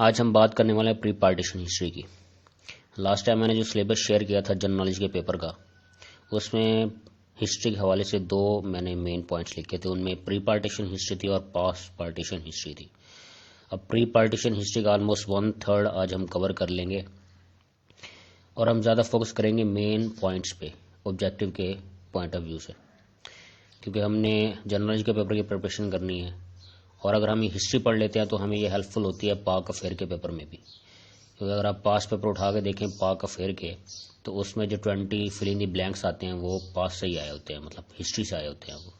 آج ہم بات کرنے والے ہیں پری پارٹیشن ہسٹری کی۔ لاسٹ ٹائم میں نے جو سلیبس شیئر کیا تھا جنرل نالج کے پیپر کا، اس میں ہسٹری کے حوالے سے دو میں نے مین پوائنٹس لکھے تھے۔ ان میں پری پارٹیشن ہسٹری تھی اور پاسٹ پارٹیشن ہسٹری تھی۔ اب پری پارٹیشن ہسٹری کا آلموسٹ 1/3 آج ہم کور کر لیں گے، اور ہم زیادہ فوکس کریں گے مین پوائنٹس پہ آبجیکٹو کے پوائنٹ آف ویو سے، کیونکہ ہم نے جنرل نالج کے پیپر کی پریپریشن کرنی ہے، اور اگر ہم یہ ہسٹری پڑھ لیتے ہیں تو ہمیں یہ ہیلپ فل ہوتی ہے پاک افیئر کے پیپر میں بھی، کیونکہ اگر آپ پاس پیپر اٹھا کے دیکھیں پاک افیئر کے، تو اس میں جو 20 فل ان دی بلینکس آتے ہیں وہ پاس سے ہی آئے ہوتے ہیں، مطلب ہسٹری سے آئے ہوتے ہیں وہ۔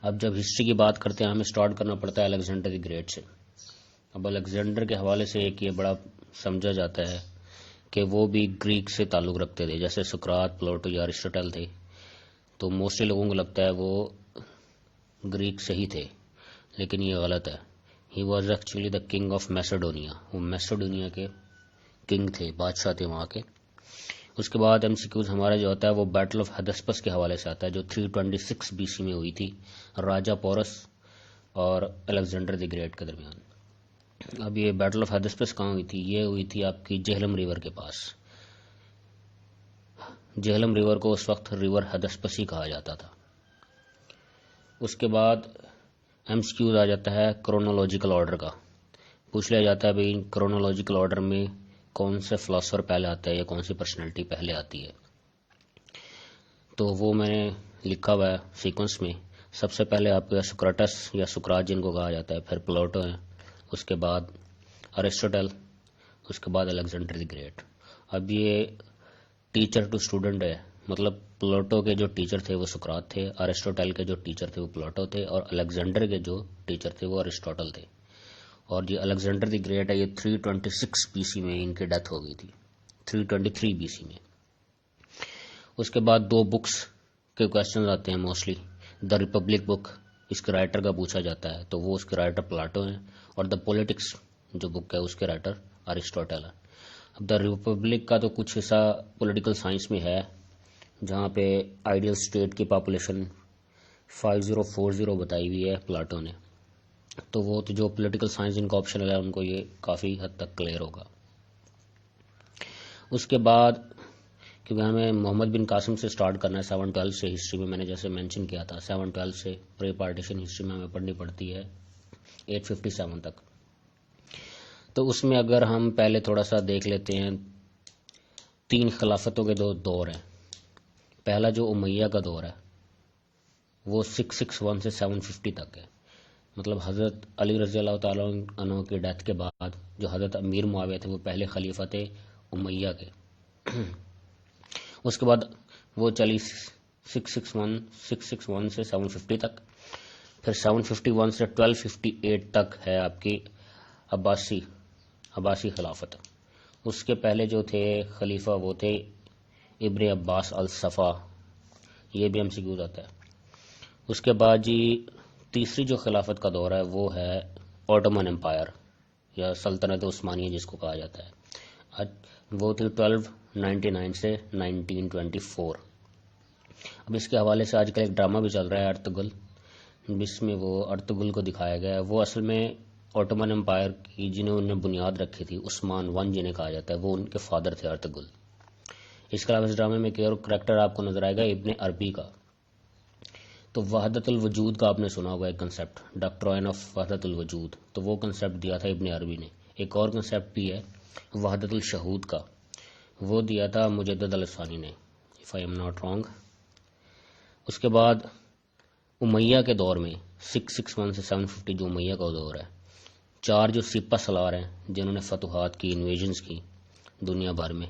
اب جب ہسٹری کی بات کرتے ہیں ہمیں سٹارٹ کرنا پڑتا ہے الیگزینڈر دی گریٹ سے۔ اب الیگزینڈر کے حوالے سے ایک یہ بڑا سمجھا جاتا ہے کہ وہ بھی گریک سے تعلق رکھتے تھے، جیسے سقراط، پلاٹو یا ارسطاٹل تھے، تو موسٹلی لوگوں کو لگتا ہے وہ گریک سے ہی تھے، لیکن یہ غلط ہے۔ He was actually the king of Macedonia, وہ میسیڈونیا کے کنگ تھے، بادشاہ تھے وہاں کے۔ اس کے بعد MCQs ہمارا جو ہوتا ہے وہ بیٹل آف ہدسپس کے حوالے سے آتا ہے، جو 326 BC میں ہوئی تھی راجا پورس اور الیگزینڈر دی گریٹ کے درمیان۔ اب یہ بیٹل آف ہدسپس کہاں ہوئی تھی؟ یہ ہوئی تھی آپ کی جہلم ریور کے پاس۔ جہلم ریور کو اس وقت ریور ہدسپس ہی کہا جاتا تھا۔ اس کے بعد MCQs آ جاتا ہے کرونالوجیکل آرڈر کا۔ پوچھ لیا جاتا ہے بھئی کرونالوجیکل آرڈر میں کون سے فلاسفر پہلے آتا ہے یا کون سی پرسنالٹی پہلے آتی ہے، تو وہ میں نے لکھا ہوا ہے سیکوینس میں۔ سب سے پہلے آپ کا سقراٹس یا سقراط جن کو کہا جاتا ہے، پھر پلاٹو ہے، اس کے بعد ارسطاٹل، اس کے بعد الیگزینڈر دی گریٹ۔ اب یہ ٹیچر ٹو اسٹوڈنٹ ہے، مطلب پلاٹو کے جو ٹیچر تھے وہ سقراط تھے، ارسطاٹل کے جو ٹیچر تھے وہ پلاٹو تھے، اور الیگزینڈر کے جو ٹیچر تھے وہ ارسطاٹل تھے۔ اور یہ الیگزینڈر دی گریٹ ہے، یہ 326 BC میں ان کی ڈیتھ ہو گئی تھی، 323 BC میں۔ اس کے بعد دو بکس کے کوشچنز آتے ہیں موسٹلی۔ دا ریپبلک بک، اس کے رائٹر کا پوچھا جاتا ہے، تو وہ اس کے رائٹر پلاٹو ہیں، اور دا پولیٹکس جو بک ہے اس کے رائٹر ارسطاٹل ہے۔ اب دا ریپبلک کا تو کچھ حصہ پولیٹیکل سائنس میں ہے، جہاں پہ آئیڈیل اسٹیٹ کی پاپولیشن 5040 بتائی ہوئی ہے پلاٹو نے، تو وہ تو جو پولیٹیکل سائنس جن کا آپشنل ہے ان کو یہ کافی حد تک کلیئر ہوگا۔ اس کے بعد کیونکہ ہمیں محمد بن قاسم سے سٹارٹ کرنا ہے 712 سے ہسٹری میں، میں نے جیسے مینشن کیا تھا 712 سے پری پارٹیشن ہسٹری میں ہمیں پڑھنی پڑتی ہے 857 تک۔ تو اس میں اگر ہم پہلے تھوڑا سا دیکھ لیتے ہیں، 3 خلافتوں کے دور ہیں۔ پہلا جو امیہ کا دور ہے وہ 661 سے 750 تک ہے، مطلب حضرت علی رضی اللہ تعالیٰ عنہ کی ڈیتھ کے بعد جو حضرت امیر معاویہ تھے وہ پہلے خلیفہ تھے امیہ کے۔ اس کے بعد وہ چلی 661 سے 750 تک، پھر 751 سے 1258 تک ہے آپ کی عباسی خلافت۔ اس کے پہلے جو تھے خلیفہ وہ تھے ابن عباس الصفا، یہ بھی MCQ آتا ہے۔ اس کے بعد جی تیسری جو خلافت کا دور ہے وہ ہے اوٹومن امپائر یا سلطنت عثمانیہ جس کو کہا جاتا ہے، وہ تھی 1299 سے 1924۔ اب اس کے حوالے سے آج کل ایک ڈرامہ بھی چل رہا ہے ارطغرل، جس میں وہ ارطغرل کو دکھایا گیا ہے۔ وہ اصل میں اوٹومن امپائر کی جنہوں نے بنیاد رکھی تھی، عثمان ون جنہیں کہا جاتا ہے، وہ ان کے فادر تھے ارطغرل۔ اس کے علاوہ اس ڈرامے میں ایک اور کریکٹر آپ کو نظر آئے گا ابن عربی کا۔ تو وحدت الوجود کا آپ نے سنا ہوگا ایک کنسیپٹ، ڈاکٹرائن آف وحدت الوجود، تو وہ کنسیپٹ دیا تھا ابن عربی نے۔ ایک اور کنسیپٹ بھی ہے وحدت الشہود کا، وہ دیا تھا مجدد الثانی نے، if I am not wrong۔ اس کے بعد امیہ کے دور میں 661 سے 750 جو امیہ کا دور ہے، 4 جو سپہ سالار ہیں جنہوں نے فتوحات کی، انویژنز کی دنیا بھر میں،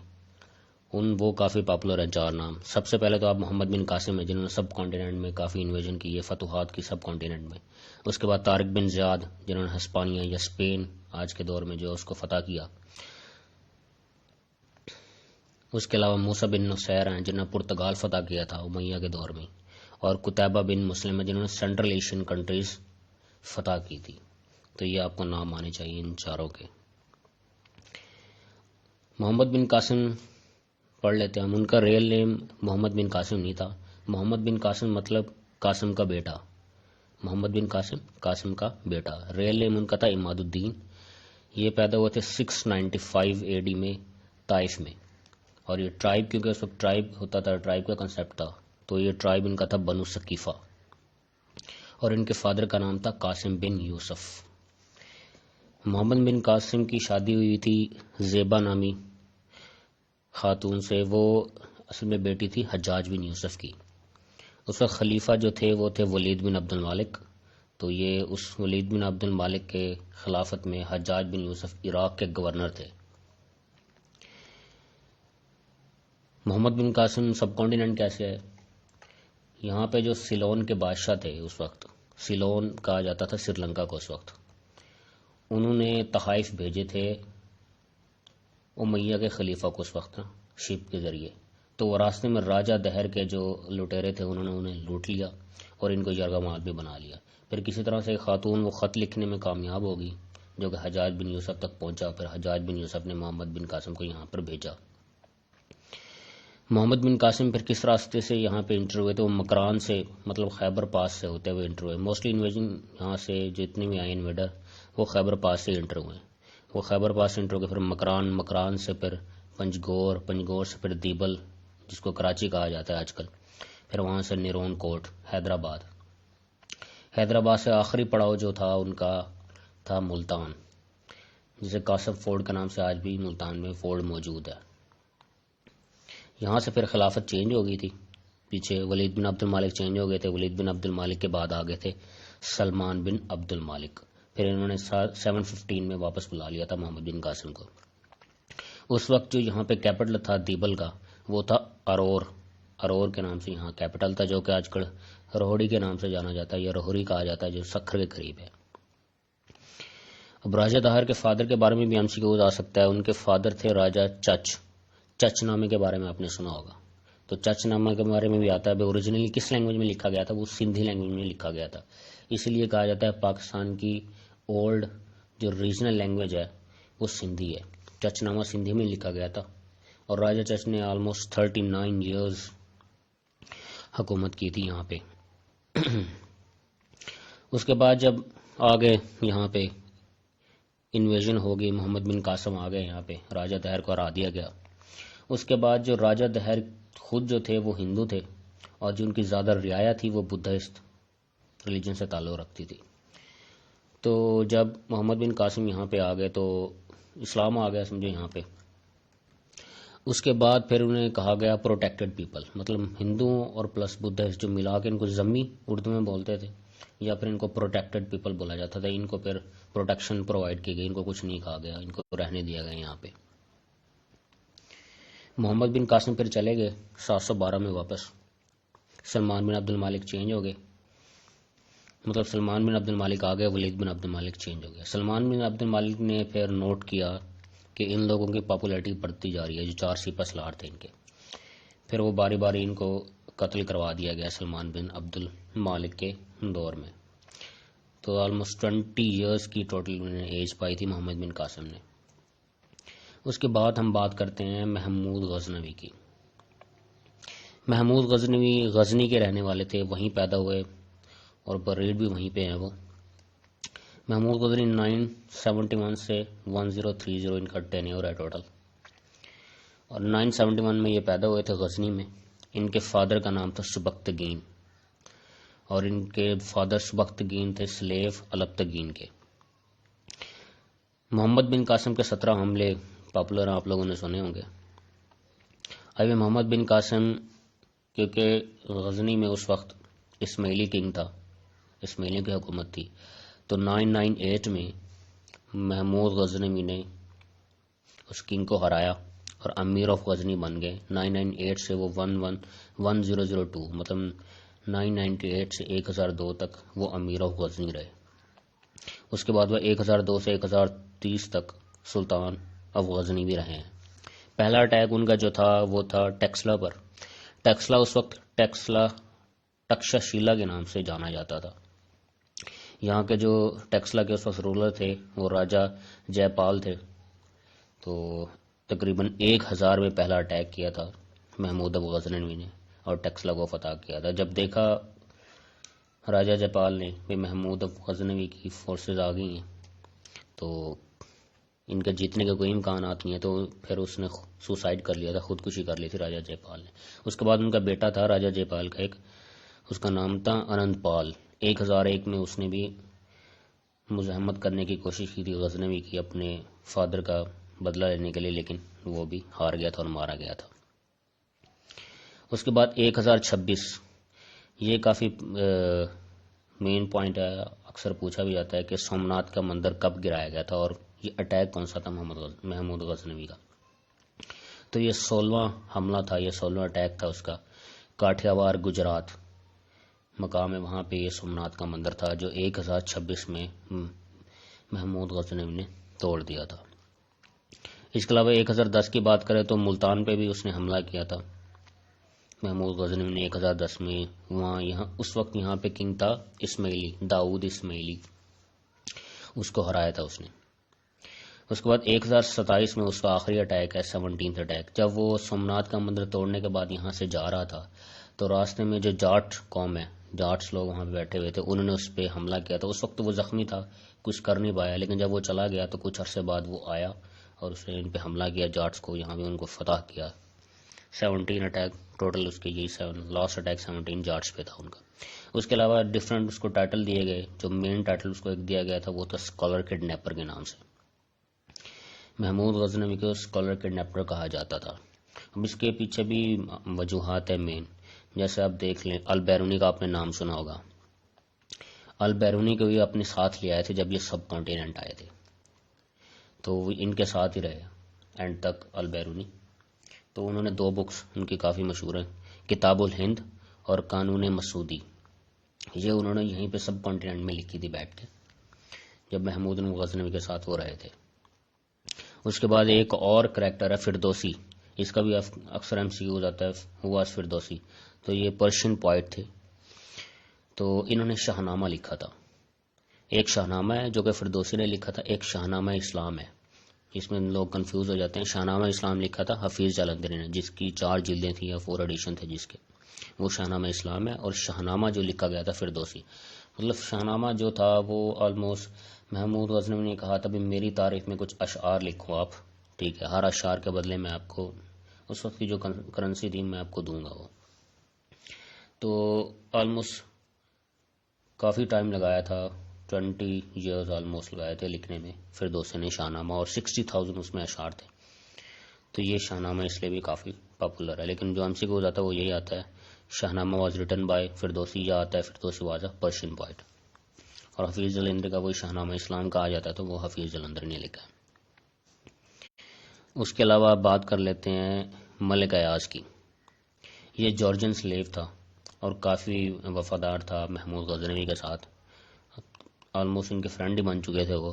وہ کافی پاپولر ہیں 4 نام۔ سب سے پہلے تو آپ محمد بن قاسم ہیں جنہوں نے سب کانٹیننٹ میں کافی انویژن کی ہے، فتوحات کی سب کانٹیننٹ میں۔ اس کے بعد طارق بن زیاد جنہوں نے ہسپانیہ یا اسپین آج کے دور میں جو اس کو فتح کیا۔ اس کے علاوہ موسیٰ بن نصیر ہیں جنہوں نے پرتگال فتح کیا تھا امیہ کے دور میں، اور قتیبہ بن مسلم ہیں جنہوں نے سینٹرل ایشین کنٹریز فتح کی تھی۔ تو یہ آپ کو نام آنے چاہیے ان 4 کے۔ محمد بن قاسم پڑھ لیتے ہیں ہم۔ ان کا ریئل نیم محمد بن قاسم نہیں تھا، محمد بن قاسم مطلب قاسم کا بیٹا، محمد بن قاسم قاسم کا بیٹا۔ ریئل نیم ان کا تھا عماد الدین یہ پیدا ہوئے تھے 695 AD میں طائف میں. اور یہ ٹرائب، کیونکہ اس وقت ٹرائب ہوتا تھا، ٹرائب کا کنسیپٹ تھا، تو یہ ٹرائب ان کا تھا بنو ثقیفہ. اور ان کے فادر کا نام تھا قاسم بن یوسف. محمد بن قاسم کی شادی ہوئی تھی زیبا نامی خاتون سے. وہ اصل میں بیٹی تھی حجاج بن یوسف کی. اس وقت خلیفہ جو تھے وہ تھے ولید بن عبد المالک. تو یہ اس ولید بن عبد المالک کے خلافت میں حجاج بن یوسف عراق کے گورنر تھے. محمد بن قاسم سب کانٹیننٹ کیسے ہے؟ یہاں پہ جو سیلون کے بادشاہ تھے اس وقت، سیلون کہا جاتا تھا سری لنکا کو اس وقت، انہوں نے تحائف بھیجے تھے امیہ کے خلیفہ کو اس وقت شپ کے ذریعے. تو وہ راستے میں راجہ دہر کے جو لٹیرے تھے انہوں نے انہیں لوٹ لیا اور ان کو یرغمال بھی بنا لیا. پھر کسی طرح سے خاتون وہ خط لکھنے میں کامیاب ہوگی جو کہ حجاج بن یوسف تک پہنچا. پھر حجاج بن یوسف نے محمد بن قاسم کو یہاں پر بھیجا. محمد بن قاسم پھر کس راستے سے یہاں پہ انٹر ہوئے تھے؟ وہ مکران سے، مطلب خیبر پاس سے ہوتے ہوئے انٹر ہوئے. موسٹلی انویژن یہاں سے جتنے بھی آئے انویڈر وہ خیبر پاس سے انٹر ہوئے. وہ خیبر پاس سے انٹر ہو کے پھر مکران سے پھر پنجگور سے پھر دیبل جس کو کراچی کہا جاتا ہے آج کل، پھر وہاں سے نیرون کوٹ، حیدرآباد سے آخری پڑاؤ جو تھا ان کا تھا ملتان، جسے قاسم فورٹ کے نام سے آج بھی ملتان میں فورٹ موجود ہے. یہاں سے پھر خلافت چینج ہو گئی تھی. پیچھے ولید بن عبد المالک چینج ہو گئے تھے. ولید بن عبد المالک کے بعد آگے تھے سلمان بن عبد المالک. پھر انہوں نے 715 میں واپس بلا لیا تھا محمد بن قاسم کو. اس وقت جو یہاں پہ کیپٹل تھا دیبل کا وہ تھا ارور کے نام سے یہاں کیپٹل تھا، جو کہ آج کل روہڑی کے نام سے جانا جاتا ہے یا روہری کہا جاتا ہے جو سکھر کے قریب ہے. اب راجہ دہر کے فادر کے بارے میں بھی MCQ آ سکتا ہے. ان کے فادر تھے راجہ چچ نامے کے بارے میں آپ نے سنا ہوگا. تو چچ نامہ کے بارے میں بھی آتا ہے. اوریجنلی کس لینگویج میں لکھا گیا تھا؟ وہ سندھی لینگویج میں لکھا گیا تھا. اسی لیے کہا جاتا ہے پاکستان کی اولڈ جو ریجنل لینگویج ہے وہ سندھی ہے. چچ نامہ سندھی میں لکھا گیا تھا. اور راجہ چچ نے آلموسٹ 39 ایئرز حکومت کی تھی یہاں پہ. اس کے بعد جب آگے یہاں پہ انویژن ہو گئی، محمد بن قاسم آ گئے یہاں پہ، راجہ دہر کو ہرا دیا گیا. اس کے بعد جو راجہ دہر خود جو تھے وہ ہندو تھے اور جو ان کی زیادہ رعایا تھی وہ بدھسٹ ریلیجن سے تعلق رکھتی تھی. تو جب محمد بن قاسم یہاں پہ آ گئے تو اسلام آ گیا سمجھو یہاں پہ. اس کے بعد پھر انہیں کہا گیا پروٹیکٹڈ پیپل، مطلب ہندوؤں اور پلس بدھسٹ جو ملا کے ان کو ذمی اردو میں بولتے تھے یا پھر ان کو پروٹیکٹڈ پیپل بولا جاتا تھا. ان کو پھر پروٹیکشن پرووائڈ کی گئی، ان کو کچھ نہیں کہا گیا، ان کو رہنے دیا گیا یہاں پہ. محمد بن قاسم پھر چلے گئے 712 میں واپس. سلمان بن عبد المالک چینج ہو گئے، مطلب سلمان بن عبد المالک آ گئے، ولید بن عبد المالک چینج ہو گیا. سلمان بن عبد المالک نے پھر نوٹ کیا کہ ان لوگوں کی پاپولیرٹی بڑھتی جا رہی ہے، جو 4 سپہ سالار تھے ان کے. پھر وہ باری باری ان کو قتل کروا دیا گیا سلمان بن عبد المالک کے دور میں. تو آلموسٹ 20 ایئرز کی ٹوٹل انہوں نے ایج پائی تھی محمد بن قاسم نے. اس کے بعد ہم بات کرتے ہیں محمود غزنوی کی. محمود غزنوی غزنی کے رہنے والے تھے، وہیں پیدا ہوئے اور بریڈ بھی وہیں پہ ہیں وہ. محمود غزنوی 971 سے 1030 ان کا ٹینیور ہے ٹوٹل. اور 971 میں یہ پیدا ہوئے تھے غزنی میں. ان کے فادر کا نام تھا سبکتگین اور ان کے فادر سبکتگین تھے سلیف البتگین کے. محمد بن قاسم کے 17 حملے پاپولر آپ لوگوں نے سنے ہوں گے. ابھی محمد بن قاسم کیونکہ غزنی میں اس وقت اسماعیلی کنگ تھا، اسماعیلیوں کی حکومت تھی، تو 998 میں محمود غزنوی نے اس کنگ کو ہرایا اور امیر آف غزنی بن گئے. 998 سے وہ 1002 مطلب 998 سے 1002 تک وہ امیر آف غزنی رہے. اس کے بعد وہ 1002 سے 1030 تک سلطان آف غزنی بھی رہے ہیں. پہلا اٹیک ان کا جو تھا وہ تھا ٹیکسلا پر. ٹیکسلا اس وقت ٹکشا شیلا کے نام سے جانا جاتا تھا. یہاں کے جو ٹیکسلا کے اس وقت رولر تھے وہ راجہ جے پال تھے. تو تقریباً 1000 میں پہلا اٹیک کیا تھا محمود اب غزنوی نے اور ٹیکسلا کو فتح کیا تھا. جب دیکھا راجہ جے پال نے کہ محمود اب غزنوی کی فورسز آ گئی ہیں تو ان کے جیتنے کے کوئی امکانات نہیں ہے، تو پھر اس نے سوسائڈ کر لیا تھا، خودکشی کر لی تھی راجہ جے پال نے۔ اس کے بعد ان کا بیٹا تھا راجہ جے پال کا ایک، اس کا نام تھا اننت پال۔ 1001 میں اس نے بھی مزاحمت کرنے کی کوشش کی تھی، غزنوی کی، اپنے فادر کا بدلہ لینے کے لیے، لیکن وہ بھی ہار گیا تھا اور مارا گیا تھا۔ اس کے بعد 1026، یہ کافی مین پوائنٹ ہے، اکثر پوچھا بھی جاتا ہے کہ سومناتھ کا مندر کب گرایا گیا تھا اور یہ اٹیک کون سا تھا محمود غزنوی کا۔ تو یہ 16واں حملہ تھا، یہ 16واں اٹیک تھا اس کا، کاٹھیاوار گجرات مقام ہے، وہاں پہ یہ سومناتھ کا مندر تھا جو 1026 میں محمود غزنوی نے توڑ دیا تھا۔ اس کے علاوہ 1010 کی بات کریں تو ملتان پہ بھی اس نے حملہ کیا تھا محمود غزنوی نے 1010 میں، یہاں اس وقت یہاں پہ کنگ تھا اسماعیلی، داؤد اسماعیلی، اس کو ہرایا تھا اس نے۔ اس کے بعد 1027 میں اس کا آخری اٹیک ہے، 17th اٹیک، جب وہ سومناتھ کا مندر توڑنے کے بعد یہاں سے جا رہا تھا تو راستے میں جو جاٹ قوم ہے، جاٹس لوگ وہاں پہ بیٹھے ہوئے تھے، انہوں نے اس پہ حملہ کیا تھا۔ اس وقت وہ زخمی تھا، کچھ کر نہیں پایا، لیکن جب وہ چلا گیا تو کچھ عرصے بعد وہ آیا اور اس نے ان پہ حملہ کیا، جاٹس کو، یہاں پہ ان کو فتح کیا۔ 17 اٹیک ٹوٹل اس کے، یہی لاسٹ اٹیک 17 جاٹس پہ تھا ان کا۔ اس کے علاوہ ڈفرینٹ اس کو ٹائٹل دیے گئے، جو مین ٹائٹل اس کو ایک دیا گیا تھا وہ تھا اسکالر کڈنیپر کے نام سے، محمود غزنوی کو اسکالر کڈنیپر کہا جاتا تھا۔ اب اس کے پیچھے بھی وجوہات ہیں مین، جیسے آپ دیکھ لیں، البیرونی کا آپ نے نام سنا ہوگا، البیرونی کو بھی اپنے ساتھ لے آئے تھے جب یہ سب کانٹیننٹ آئے تھے، تو وہ ان کے ساتھ ہی رہے اینڈ تک البیرونی۔ تو انہوں نے 2 بکس ان کی کافی مشہور ہیں، کتاب الہند اور قانون مسعودی، یہ انہوں نے یہیں پہ سب کانٹیننٹ میں لکھی تھی بیٹھ کے، جب محمود غزنوی کے ساتھ وہ رہے تھے۔ اس کے بعد ایک اور کریکٹر ہے فردوسی، اس کا بھی اکثر ایم سی کیو آتا ہے، ہواس فردوسی، تو یہ پرشین پوائٹ تھے، تو انہوں نے شاہنامہ لکھا تھا۔ ایک شاہنامہ ہے جو کہ فردوسی نے لکھا تھا، ایک شاہنامہ اسلام ہے، اس میں لوگ کنفیوز ہو جاتے ہیں۔ شاہنامہ اسلام لکھا تھا حفیظ جالندھری نے، جس کی 4 جلدیں تھیں یا 4 ایڈیشن تھے جس کے، وہ شاہنامہ اسلام ہے۔ اور شاہنامہ جو لکھا گیا تھا فردوسی، مطلب شاہنامہ جو تھا وہ آلموسٹ محمود غزنوی نے کہا تھا بھی میری تعریف میں کچھ اشعار لکھو آپ، ٹھیک ہے، ہر اشعار کے بدلے میں آپ کو اس وقت کی جو کرنسی تھی میں آپ کو دوں گا وہ۔ تو آلموسٹ کافی ٹائم لگایا تھا، 20 ایئرز آلموسٹ لگائے تھے لکھنے میں فردوسی نے شاہنامہ، اور 60,000 اس میں اشعار تھے۔ تو یہ شاہنامہ اس لیے بھی کافی پاپولر ہے، لیکن جو ایم سی کو آتا ہے وہ یہی آتا ہے، شاہنامہ واز ریٹن بائی فردوسی، یا آتا ہے Firdausi was a Persian point, اور حفیظ جلندھری کا وہی شاہنامہ اسلام کہا جاتا ہے، تو وہ حفیظ جلندھری نے لکھا ہے۔ اس کے علاوہ بات کر لیتے ہیں ملک ایاز کی، یہ جارجن سلیو تھا اور کافی وفادار تھا محمود غزنوی کے ساتھ، آلموسٹ ان کے فرینڈ ہی بن چکے تھے وہ۔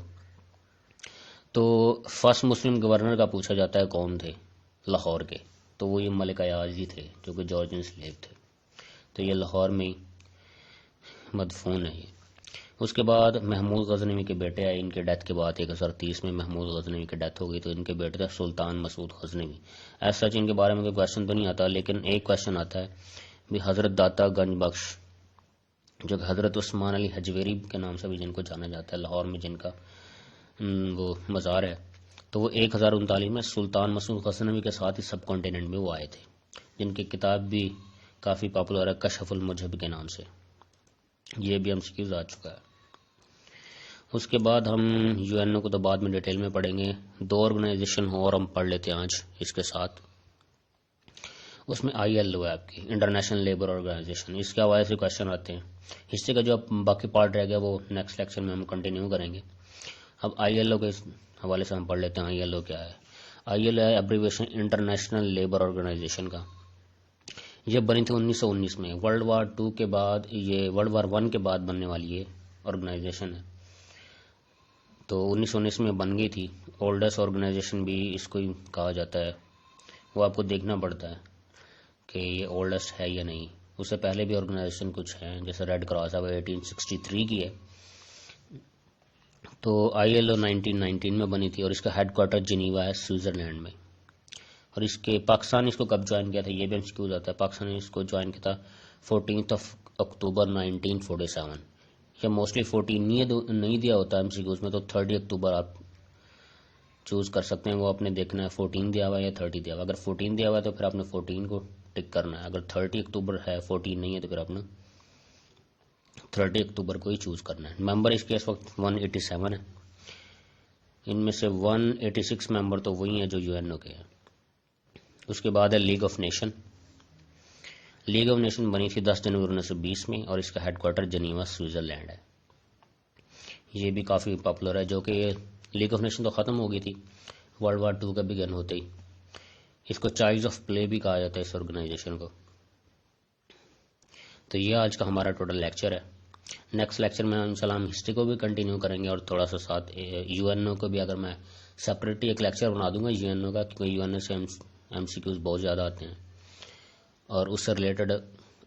تو فرسٹ مسلم گورنر کا پوچھا جاتا ہے کون تھے لاہور کے، تو وہ یہ ملک ایاز ہی تھے جو کہ جارجن سلیو تھے، تو یہ لاہور میں مدفون ہے یہ۔ اس کے بعد محمود غزنوی کے بیٹے آئے، ان کے ڈیتھ کے بعد 1030 میں محمود غزنوی کی ڈیتھ ہو گئی، تو ان کے بیٹے تھے سلطان مسعود غزنوی۔ ایز سچ ان کے بارے میں کوئی کوشچن تو نہیں آتا، لیکن ایک کوشچن آتا ہے بھی حضرت داتا گنج بخش، جو کہ حضرت عثمان علی حجویری کے نام سے بھی جن کو جانا جاتا ہے، لاہور میں جن کا وہ مزار ہے، تو وہ 1039 میں سلطان مسعود غزنوی کے ساتھ ہی سب کانٹیننٹ میں وہ آئے تھے، جن کی کتاب بھی کافی پاپولر ہے کشف المجہب کے نام سے، یہ بھی ہم سیکیوز آ چکا ہے۔ اس کے بعد ہم یو این او کو تو بعد میں ڈیٹیل میں پڑھیں گے، 2 آرگنائزیشن اور ہم پڑھ لیتے ہیں آج اس کے ساتھ۔ اس میں آئی ایل او ہے آپ کی، انٹرنیشنل لیبر آرگنائزیشن، اس کے حوالے سے کوشچن آتے ہیں۔ ہسٹری کا جو باقی پارٹ رہ گیا وہ نیکسٹ لیکچر میں ہم کنٹینیو کریں گے۔ اب آئی ایل او کے حوالے سے ہم پڑھ لیتے ہیں آئی ایل او کیا ہے۔ آئی ایل او ہے ایبریویشن انٹرنیشنل لیبر آرگنائزیشن کا، یہ بنی تھی 1919 میں، ورلڈ وار 2 کے بعد، یہ ورلڈ وار 1 کے بعد بننے والی یہ آرگنائزیشن ہے، تو 1919 میں بن گئی تھی۔ اولڈسٹ آرگنائزیشن بھی اس کو ہی کہا جاتا ہے، وہ آپ کو دیکھنا پڑتا ہے کہ یہ اولڈسٹ ہے یا نہیں، اس سے پہلے بھی آرگنائزیشن کچھ ہیں، جیسے ریڈ کراس ہے وہ 1863 کی ہے۔ تو آئی ایل او 1919 میں بنی تھی، اور اس کا ہیڈ کوارٹر جنیوا ہے سوئٹزرلینڈ میں۔ اور اس کے پاکستان اس کو کب جوائن کیا تھا یہ بھی ایمسیکیو آتا ہے، پاکستان نے اس کو جوائن کیا تھا 14 اکتوبر 1947، یا موسٹلی 14 نہیں دیا ہوتا ایم سی کیوز میں، تو 30 اکتوبر آپ چوز کر سکتے ہیں، وہ آپ نے دیکھنا ہے 14 دیا ہوا ہے یا 30 دیا ہوا ہے۔ اگر 14 دیا ہوا ہے تو پھر آپ نے 14 کو ٹک کرنا ہے، اگر 30 اکتوبر ہے 14 نہیں ہے تو پھر آپ نے 30 اکتوبر کو ہی چوز کرنا ہے۔ ممبر اس کے اس وقت 187 ہے، ان میں سے 186 ممبر تو وہی ہیں جو UN کے ہیں۔ اس کے بعد ہے league of nation. League of nation بنی تھی 10 جنوری 1920 میں اور اس کا ہیڈ کوارٹر جنیوا سوئٹزرلینڈ ہے۔ یہ بھی کافی پاپولر ہے، جو کہ لیگ آف نیشن تو ختم ہو گئی تھی ورلڈ وار 2 کا بگن ہوتے ہی۔ اس کو چائلڈ آف پلے بھی کہا جاتا ہے اس آرگنائزیشن کو۔ تو یہ آج کا ہمارا ٹوٹل لیکچر ہے۔ نیکسٹ لیکچر میں انشاءاللہ ہم ہسٹری کو بھی کنٹینیو کریں گے اور تھوڑا سا ساتھ UN کو بھی، اگر میں سپریٹلی ایک لیکچر بنا دوں گا UN کا، کیونکہ UN سے MCQs بہت زیادہ آتے ہیں اور اس سے ریلیٹڈ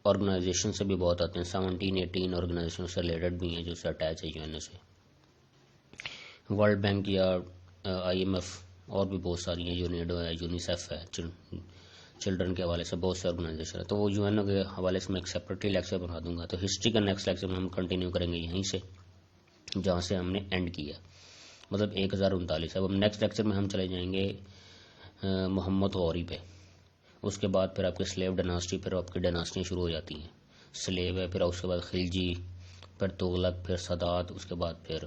آرگنائزیشن سے بھی بہت آتے ہیں، 17-18 آرگنائزیشن سے ریلیٹڈ بھی ہیں جو سے اٹیچ ہے UN سے، ورلڈ بینک یا IMF اور بھی بہت ساری ہیں، یونیڈو ہے، یونیسیف ہے، چلڈرن کے حوالے سے بہت سے آرگنائزیشن ہے۔ تو وہ UN کے حوالے سے میں ایک سیپریٹلی لیکچر بنا دوں گا۔ تو ہسٹری کا نیکسٹ لیکچر میں ہم کنٹینیو کریں گے یہیں سے جہاں سے ہم نے اینڈ کیا، مطلب 1039۔ اب ہم نیکسٹ لیکچر میں ہم چلے جائیں گے محمد غوری پہ۔ اس کے بعد پھر آپ کے سلیو ڈیناسٹی، پھر آپ کی ڈیناسٹیاں شروع ہو جاتی ہیں۔ سلیو ہے، پھر اس کے بعد خلجی، پھر تغلق، پھر سادات، اس کے بعد پھر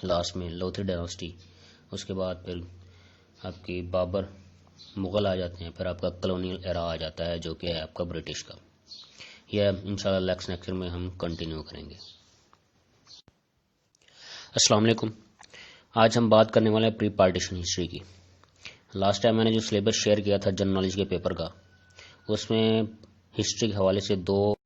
لاسٹ میں لوتھی ڈیناسٹی، اس کے بعد پھر آپ کی بابر، مغل آ جاتے ہیں، پھر آپ کا کلونیل ایرا آ جاتا ہے جو کہ ہے آپ کا برٹش کا۔ یہ انشاءاللہ نیکسٹ لیکچر میں ہم کنٹینیو کریں گے۔ السلام علیکم۔ آج ہم بات کرنے والے ہیں پری پارٹیشن ہسٹری کی۔ لاسٹ ٹائم میں نے جو سلیبس شیئر کیا تھا جنرل نالج کے پیپر کا، اس میں ہسٹری کے حوالے سے 2